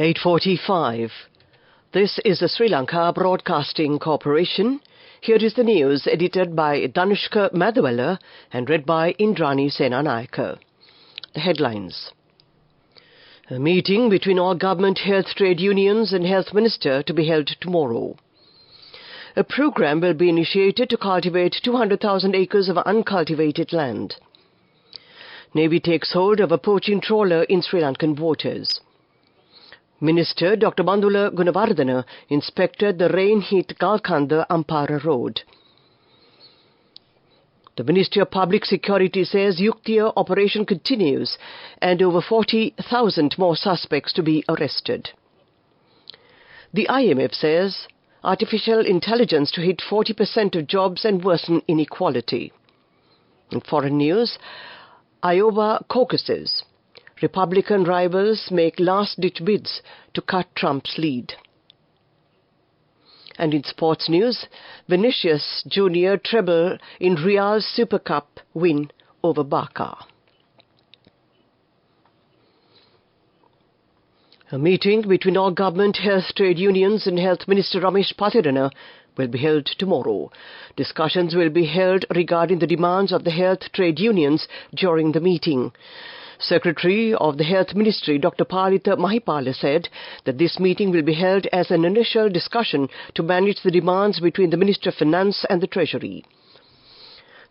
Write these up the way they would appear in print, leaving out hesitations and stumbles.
8:45. This is the Sri Lanka Broadcasting Corporation. Here is the news edited by Danushka Madhawala and read by Indrani Senanayaka. The headlines. A meeting between all government health trade unions and health minister to be held tomorrow. A program will be initiated to cultivate 200,000 acres of uncultivated land. Navy takes hold of a poaching trawler in Sri Lankan waters. Minister Dr. Bandula Gunawardena inspected the rain-hit Galkanda Ampara Road. The Ministry of Public Security says Yuktiya operation continues and over 40,000 more suspects to be arrested. The IMF says artificial intelligence to hit 40% of jobs and worsen inequality. In foreign news, Iowa caucuses. Republican rivals make last-ditch bids to cut Trump's lead. And in sports news, Vinicius Jr. treble in Real Super Cup win over Barca. A meeting between all government health trade unions and Health Minister Ramesh Pathirana will be held tomorrow. Discussions will be held regarding the demands of the health trade unions during the meeting. Secretary of the Health Ministry, Dr. Palitha Mahipala, said that this meeting will be held as an initial discussion to manage the demands between the Ministry of Finance and the Treasury.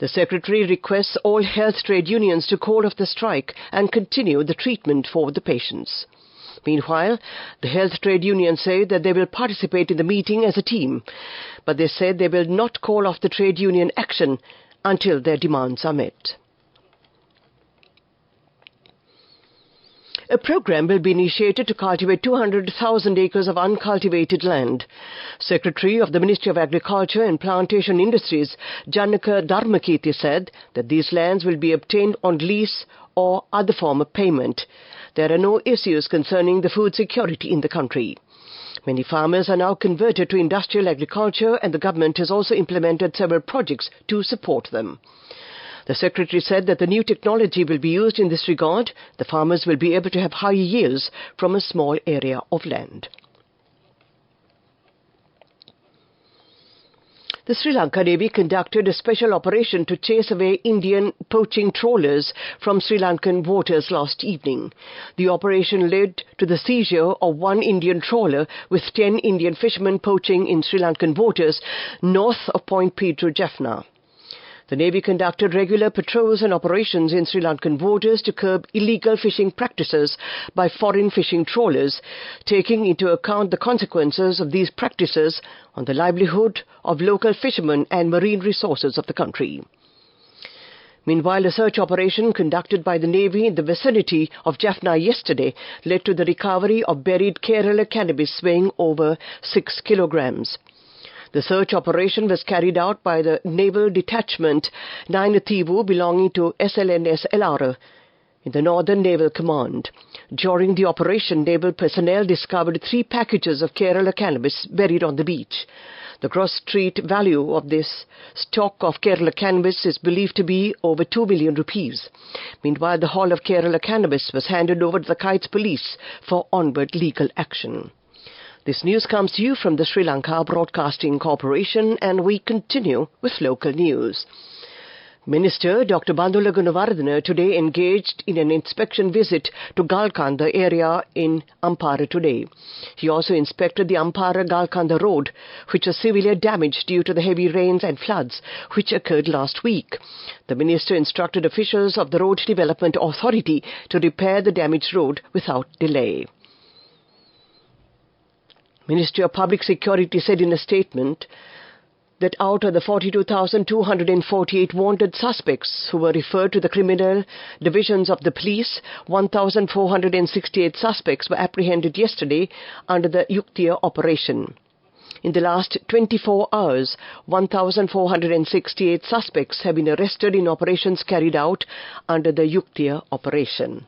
The Secretary requests all health trade unions to call off the strike and continue the treatment for the patients. Meanwhile, the health trade unions say that they will participate in the meeting as a team, but they said they will not call off the trade union action until their demands are met. A program will be initiated to cultivate 200,000 acres of uncultivated land. Secretary of the Ministry of Agriculture and Plantation Industries, Janaka Dharmakirti, said that these lands will be obtained on lease or other form of payment. There are no issues concerning the food security in the country. Many farmers are now converted to industrial agriculture, and the government has also implemented several projects to support them. The Secretary said that the new technology will be used in this regard. The farmers will be able to have higher yields from a small area of land. The Sri Lanka Navy conducted a special operation to chase away Indian poaching trawlers from Sri Lankan waters last evening. The operation led to the seizure of one Indian trawler with 10 Indian fishermen poaching in Sri Lankan waters north of Point Pedro, Jaffna. The Navy conducted regular patrols and operations in Sri Lankan waters to curb illegal fishing practices by foreign fishing trawlers, taking into account the consequences of these practices on the livelihood of local fishermen and marine resources of the country. Meanwhile, a search operation conducted by the Navy in the vicinity of Jaffna yesterday led to the recovery of buried Kerala cannabis weighing over 6 kilograms. The search operation was carried out by the Naval Detachment Nainathivu belonging to SLNS LR in the Northern Naval Command. During the operation, naval personnel discovered 3 packages of Kerala cannabis buried on the beach. The gross street value of this stock of Kerala cannabis is believed to be over 2 million rupees. Meanwhile, the haul of Kerala cannabis was handed over to the Kites Police for onward legal action. This news comes to you from the Sri Lanka Broadcasting Corporation, and we continue with local news. Minister Dr. Bandula Gunawardena today engaged in an inspection visit to Galkanda area in Ampara today. He also inspected the Ampara-Galkanda road, which was severely damaged due to the heavy rains and floods which occurred last week. The minister instructed officials of the Road Development Authority to repair the damaged road without delay. Ministry of Public Security said in a statement that out of the 42,248 wanted suspects who were referred to the criminal divisions of the police, 1,468 suspects were apprehended yesterday under the Yuktiya operation. In the last 24 hours, 1,468 suspects have been arrested in operations carried out under the Yuktiya operation.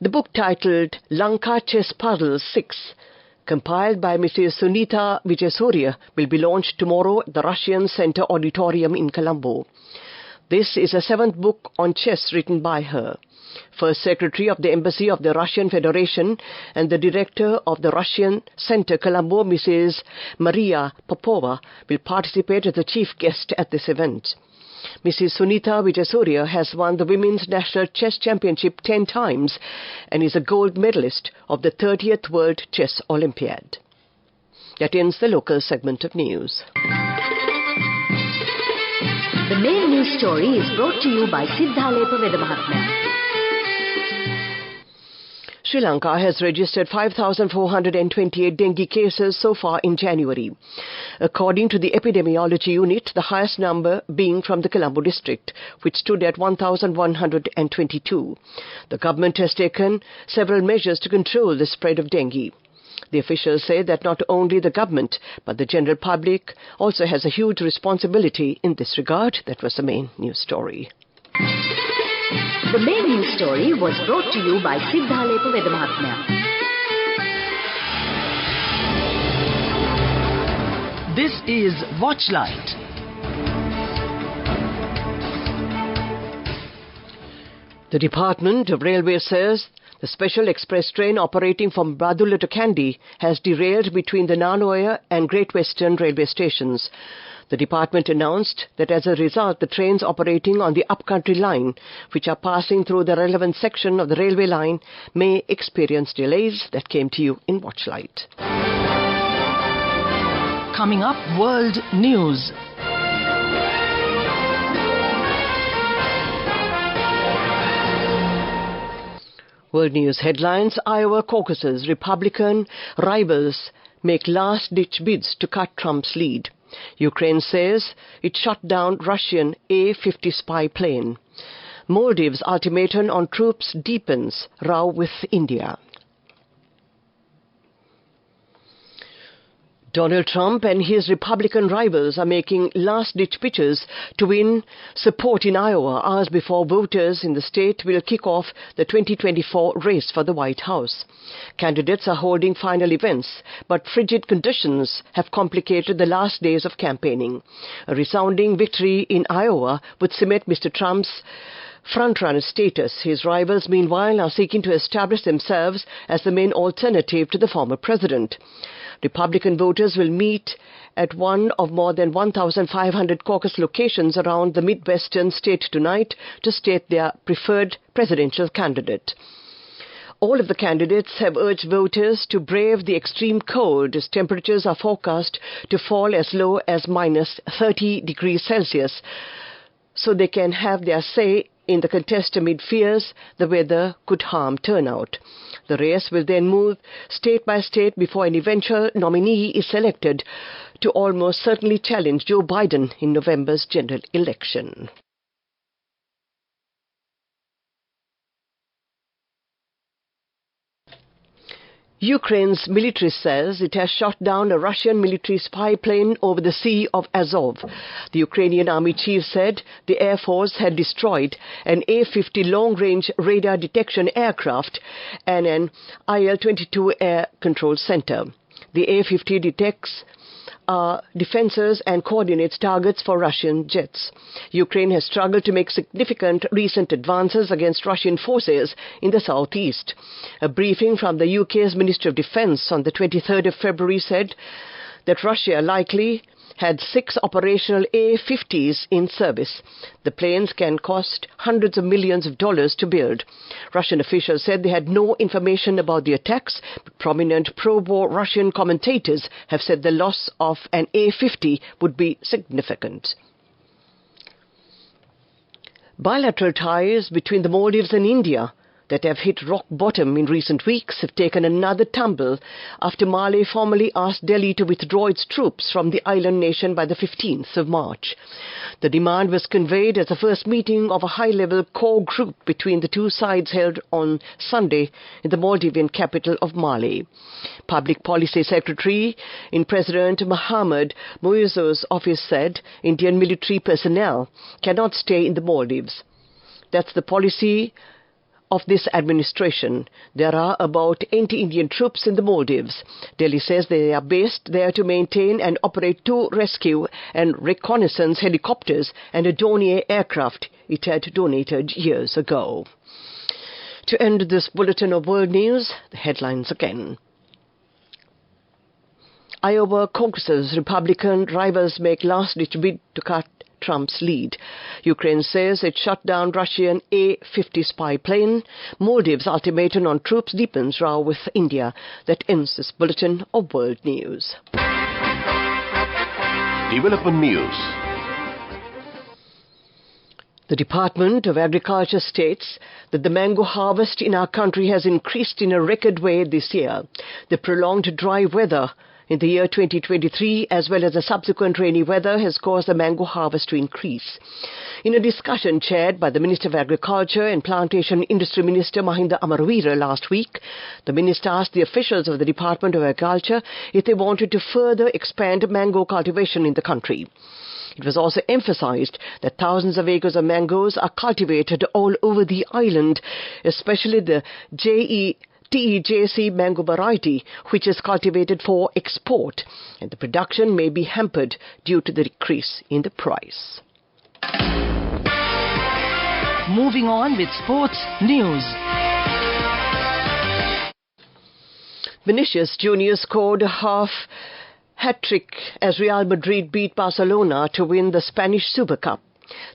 The book titled Lanka Chess Puzzles 6, compiled by Mrs. Sunita Vijayasurya, will be launched tomorrow at the Russian Center Auditorium in Colombo. This is the 7th book on chess written by her. First Secretary of the Embassy of the Russian Federation and the Director of the Russian Center Colombo, Mrs. Maria Popova, will participate as the chief guest at this event. Mrs. Sunita Vijaysurya has won the Women's National Chess Championship 10 times and is a gold medalist of the 30th World Chess Olympiad. That ends the local segment of news. The main news story is brought to you by Sinhala. Sri Lanka has registered 5,428 dengue cases so far in January. According to the epidemiology unit, the highest number being from the Colombo district, which stood at 1,122. The government has taken several measures to control the spread of dengue. The officials say that not only the government, but the general public also has a huge responsibility in this regard. That was the main news story. The main news story was brought to you by Sinhala. This is Watchlight. The Department of Railway says the special express train operating from Badulla to Kandy has derailed between the Nanoya and Great Western railway stations. The department announced that as a result, the trains operating on the upcountry line, which are passing through the relevant section of the railway line, may experience delays. That came to you in Watchlight. Coming up, World News. World News headlines: Iowa caucuses, Republican rivals make last-ditch bids to cut Trump's lead. Ukraine says it shot down Russian A-50 spy plane. Maldives' ultimatum on troops deepens, row with India. Donald Trump and his Republican rivals are making last-ditch pitches to win support in Iowa hours before voters in the state will kick off the 2024 race for the White House. Candidates are holding final events, but frigid conditions have complicated the last days of campaigning. A resounding victory in Iowa would cement Mr. Trump's front-runner status. His rivals, meanwhile, are seeking to establish themselves as the main alternative to the former president. Republican voters will meet at one of more than 1,500 caucus locations around the Midwestern state tonight to state their preferred presidential candidate. All of the candidates have urged voters to brave the extreme cold as temperatures are forecast to fall as low as minus 30 degrees Celsius, so they can have their say in the contest amid fears the weather could harm turnout. The race will then move state by state before an eventual nominee is selected to almost certainly challenge Joe Biden in November's general election. Ukraine's military says it has shot down a Russian military spy plane over the Sea of Azov. The Ukrainian army chief said the Air Force had destroyed an A-50 long-range radar detection aircraft and an IL-22 air control center. The A-50 detects defenses and coordinates targets for Russian jets. Ukraine has struggled to make significant recent advances against Russian forces in the southeast. A briefing from the UK's Ministry of Defence on the 23rd of February said that Russia likely had 6 operational A-50s in service. The planes can cost hundreds of millions of dollars to build. Russian officials said they had no information about the attacks, but prominent pro-war Russian commentators have said the loss of an A-50 would be significant. Bilateral ties between the Maldives and India that have hit rock bottom in recent weeks have taken another tumble after Mali formally asked Delhi to withdraw its troops from the island nation by the 15th of March. The demand was conveyed at the first meeting of a high-level core group between the two sides held on Sunday in the Maldivian capital of Mali. Public Policy Secretary in President Mohamed Moizo's office said Indian military personnel cannot stay in the Maldives. That's the policy of this administration. There are about anti-Indian troops in the Maldives. Delhi says they are based there to maintain and operate 2 rescue and reconnaissance helicopters and a Dornier aircraft it had donated years ago. To end this bulletin of world news, the headlines again. Iowa caucuses, Republican rivals make last-ditch bid to cut Trump's lead. Ukraine says it shut down Russian A-50 spy plane. Maldives ultimatum on troops deepens row with India. That ends this bulletin of world news. Development news. The Department of Agriculture states that the mango harvest in our country has increased in a record way this year. The prolonged dry weather in the year 2023 as well as the subsequent rainy weather has caused the mango harvest to increase. In a discussion chaired by the Minister of Agriculture and Plantation Industry Minister Mahinda Amaravira last week, the minister asked the officials of the Department of Agriculture if they wanted to further expand mango cultivation in the country. It was also emphasized that thousands of acres of mangoes are cultivated all over the island, especially the TEJC mango variety, which is cultivated for export, and the production may be hampered due to the decrease in the price. Moving on with sports news. Vinicius Jr. scored a hat-trick as Real Madrid beat Barcelona to win the Spanish Super Cup.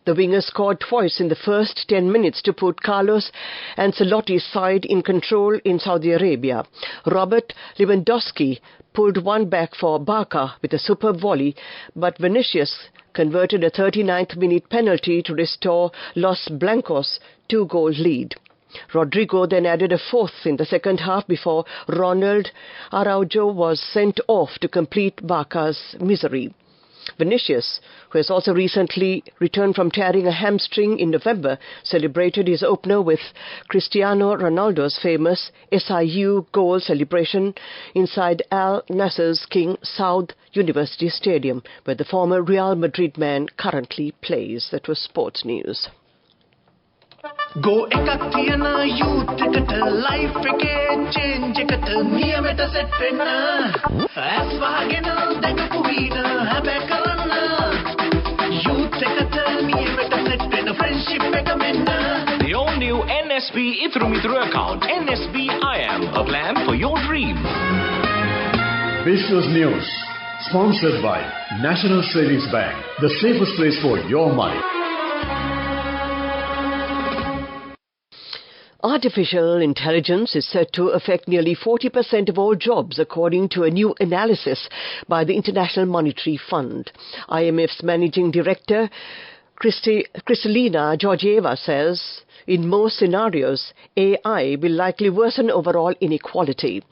The winger scored twice in the first 10 minutes to put Carlos Ancelotti's side in control in Saudi Arabia. Robert Lewandowski pulled one back for Barca with a superb volley, but Vinicius converted a 39th minute penalty to restore Los Blancos' 2-goal lead. Rodrigo then added a fourth in the second half before Ronald Araujo was sent off to complete Barca's misery. Vinicius, who has also recently returned from tearing a hamstring in November, celebrated his opener with Cristiano Ronaldo's famous SIU goal celebration inside Al Nasser's King Saud University Stadium, where the former Real Madrid man currently plays. That was sports news. Go ekakiyana youth කට life එකේ change එකට නියමෙට set වෙන්න as වහගෙන දැකපු වීන හැබැයි කරන්න youth එකට නියමෙට set වෙන්න friendship එක මෙන්න. The all-new NSB Ithru account, NSB IM, a plan for your dream. Business News, sponsored by National Savings Bank, the safest place for your money. Artificial intelligence is said to affect nearly 40% of all jobs, according to a new analysis by the International Monetary Fund. IMF's managing director, Kristalina Georgieva, says in most scenarios, AI will likely worsen overall inequality.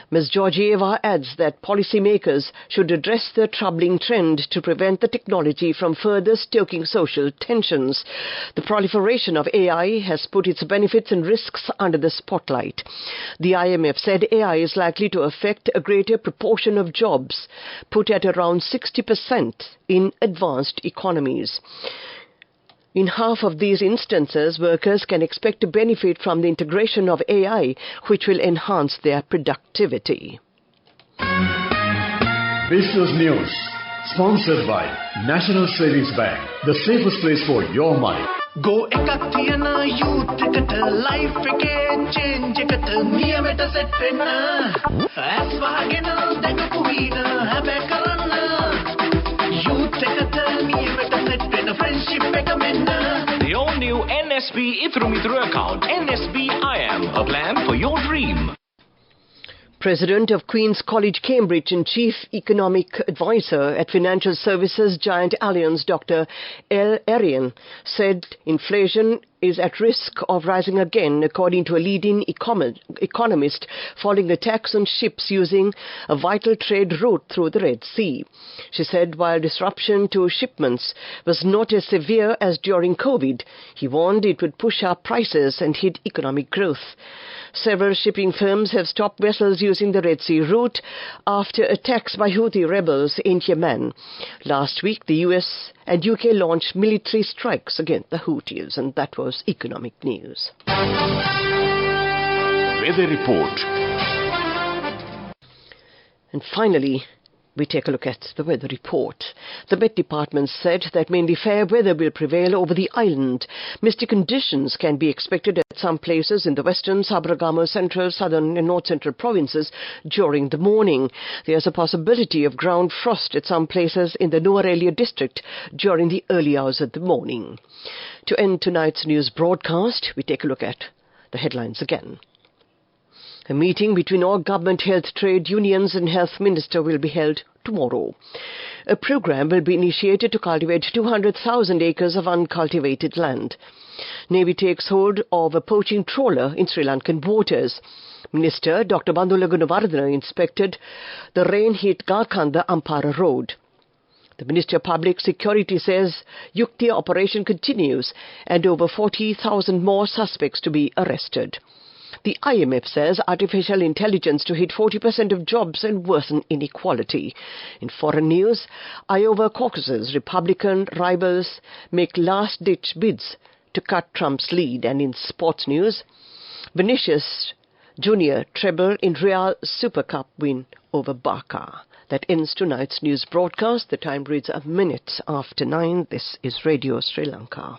Ms. Georgieva adds that policymakers should address the troubling trend to prevent the technology from further stoking social tensions. The proliferation of AI has put its benefits and risks under the spotlight. The IMF said AI is likely to affect a greater proportion of jobs, put at around 60% in advanced economies. In half of these instances, workers can expect to benefit from the integration of AI, which will enhance their productivity. Business News, sponsored by National Savings Bank, the safest place for your money. Go ekakiyana youth කට life එකේ change එකට නියමෙට set වෙන්න as වහගෙන දැකපු වීන හැබැයි කරන්න youth එකට නියමෙට set වෙන්න friendship එක මෙන්න. The all-new NSB Ithru account, NSB IM, a plan for your dream. President of Queen's College Cambridge and Chief Economic Advisor at Financial Services Giant Allianz, Dr. L. Arian, said inflation is at risk of rising again, according to a leading economist, following attacks on ships using a vital trade route through the Red Sea. She said while disruption to shipments was not as severe as during COVID, he warned it would push up prices and hit economic growth. Several shipping firms have stopped vessels using the Red Sea route after attacks by Houthi rebels in Yemen. Last week, the US And UK launched military strikes against the Houthis. And that was economic news. Weather report. And finally, we take a look at the weather report. The Met Department said that mainly fair weather will prevail over the island. Misty conditions can be expected at some places in the western, Sabaragama, central, southern and north-central provinces during the morning. There's a possibility of ground frost at some places in the Nuwara district during the early hours of the morning. To end tonight's news broadcast, we take a look at the headlines again. A meeting between all government health trade unions and health minister will be held tomorrow. A program will be initiated to cultivate 200,000 acres of uncultivated land. Navy takes hold of a poaching trawler in Sri Lankan waters. Minister Dr. Bandula Gunawardena inspected the rain-hit Galkanda Ampara Road. The Minister of Public Security says Yuktiya operation continues and over 40,000 more suspects to be arrested. The IMF says artificial intelligence to hit 40% of jobs and worsen inequality. In foreign news, Iowa caucuses, Republican rivals make last-ditch bids to cut Trump's lead. And in sports news, Vinicius Jr. treble in Real Super Cup win over Barca. That ends tonight's news broadcast. The time reads a minute after 9. This is Radio Sri Lanka.